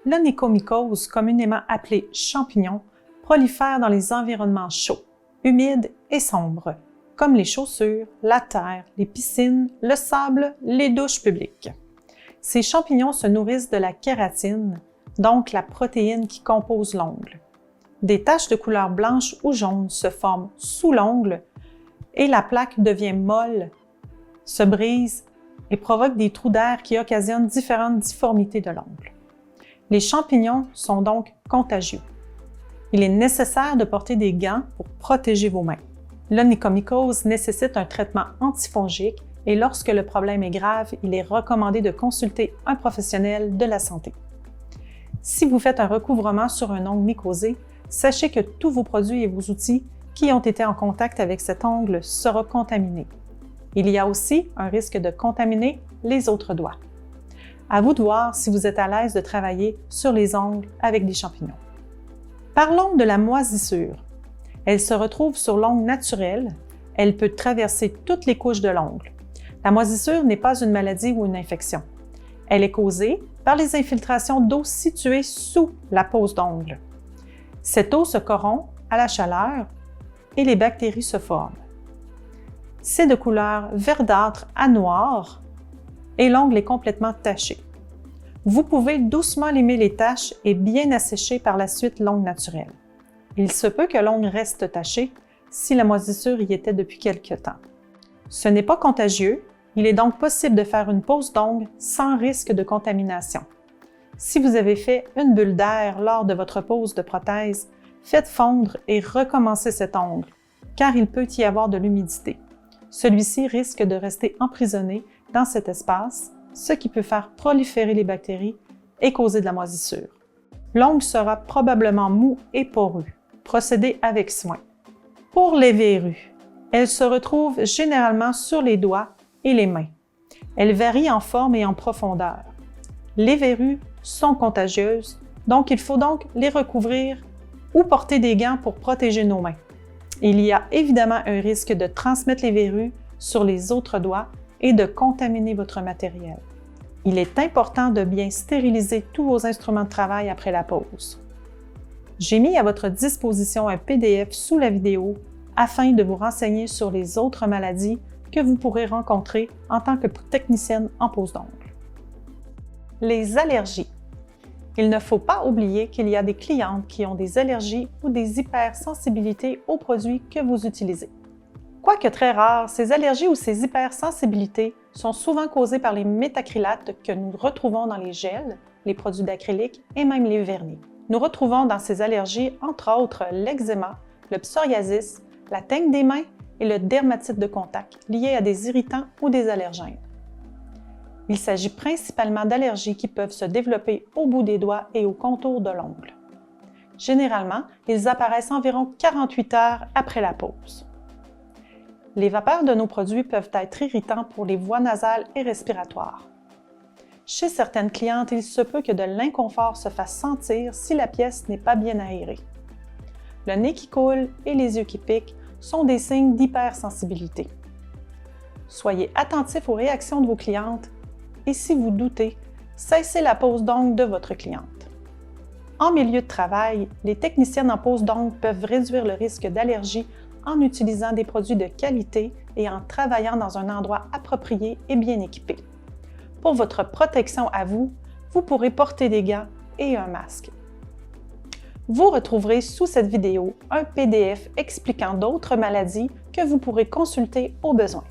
L'onychomycose, communément appelée champignon, prolifère dans les environnements chauds, humides et sombres, comme les chaussures, la terre, les piscines, le sable, les douches publiques. Ces champignons se nourrissent de la kératine, donc la protéine qui compose l'ongle. Des taches de couleur blanche ou jaune se forment sous l'ongle et la plaque devient molle, se brise et provoque des trous d'air qui occasionnent différentes difformités de l'ongle. Les champignons sont donc contagieux. Il est nécessaire de porter des gants pour protéger vos mains. L'onychomycose nécessite un traitement antifongique et lorsque le problème est grave, il est recommandé de consulter un professionnel de la santé. Si vous faites un recouvrement sur un ongle mycosé, sachez que tous vos produits et vos outils qui ont été en contact avec cet ongle seront contaminés. Il y a aussi un risque de contaminer les autres doigts. À vous de voir si vous êtes à l'aise de travailler sur les ongles avec des champignons. Parlons de la moisissure. Elle se retrouve sur l'ongle naturel. Elle peut traverser toutes les couches de l'ongle. La moisissure n'est pas une maladie ou une infection. Elle est causée par les infiltrations d'eau situées sous la pose d'ongle. Cette eau se corrompt à la chaleur et les bactéries se forment. C'est de couleur verdâtre à noire et l'ongle est complètement taché. Vous pouvez doucement limer les taches et bien assécher par la suite l'ongle naturel. Il se peut que l'ongle reste taché si la moisissure y était depuis quelque temps. Ce n'est pas contagieux, il est donc possible de faire une pose d'ongle sans risque de contamination. Si vous avez fait une bulle d'air lors de votre pose de prothèse, faites fondre et recommencez cet ongle, car il peut y avoir de l'humidité. Celui-ci risque de rester emprisonné dans cet espace, ce qui peut faire proliférer les bactéries et causer de la moisissure. L'ongle sera probablement mou et poreux. Procédez avec soin. Pour les verrues, elles se retrouvent généralement sur les doigts et les mains. Elles varient en forme et en profondeur. Les verrues sont contagieuses, donc il faut donc les recouvrir ou porter des gants pour protéger nos mains. Il y a évidemment un risque de transmettre les verrues sur les autres doigts et de contaminer votre matériel. Il est important de bien stériliser tous vos instruments de travail après la pause. J'ai mis à votre disposition un PDF sous la vidéo afin de vous renseigner sur les autres maladies que vous pourrez rencontrer en tant que technicienne en pose d'ongles. Les allergies. Il ne faut pas oublier qu'il y a des clientes qui ont des allergies ou des hypersensibilités aux produits que vous utilisez. Quoique très rares, ces allergies ou ces hypersensibilités sont souvent causées par les métacrylates que nous retrouvons dans les gels, les produits d'acrylique et même les vernis. Nous retrouvons dans ces allergies entre autres l'eczéma, le psoriasis, la teigne des mains et le dermatite de contact liés à des irritants ou des allergènes. Il s'agit principalement d'allergies qui peuvent se développer au bout des doigts et au contour de l'ongle. Généralement, ils apparaissent environ 48 heures après la pose. Les vapeurs de nos produits peuvent être irritants pour les voies nasales et respiratoires. Chez certaines clientes, il se peut que de l'inconfort se fasse sentir si la pièce n'est pas bien aérée. Le nez qui coule et les yeux qui piquent sont des signes d'hypersensibilité. Soyez attentif aux réactions de vos clientes et si vous doutez, cessez la pose d'ongles de votre cliente. En milieu de travail, les techniciennes en pose d'ongles peuvent réduire le risque d'allergie en utilisant des produits de qualité et en travaillant dans un endroit approprié et bien équipé. Pour votre protection à vous, vous pourrez porter des gants et un masque. Vous retrouverez sous cette vidéo un PDF expliquant d'autres maladies que vous pourrez consulter au besoin.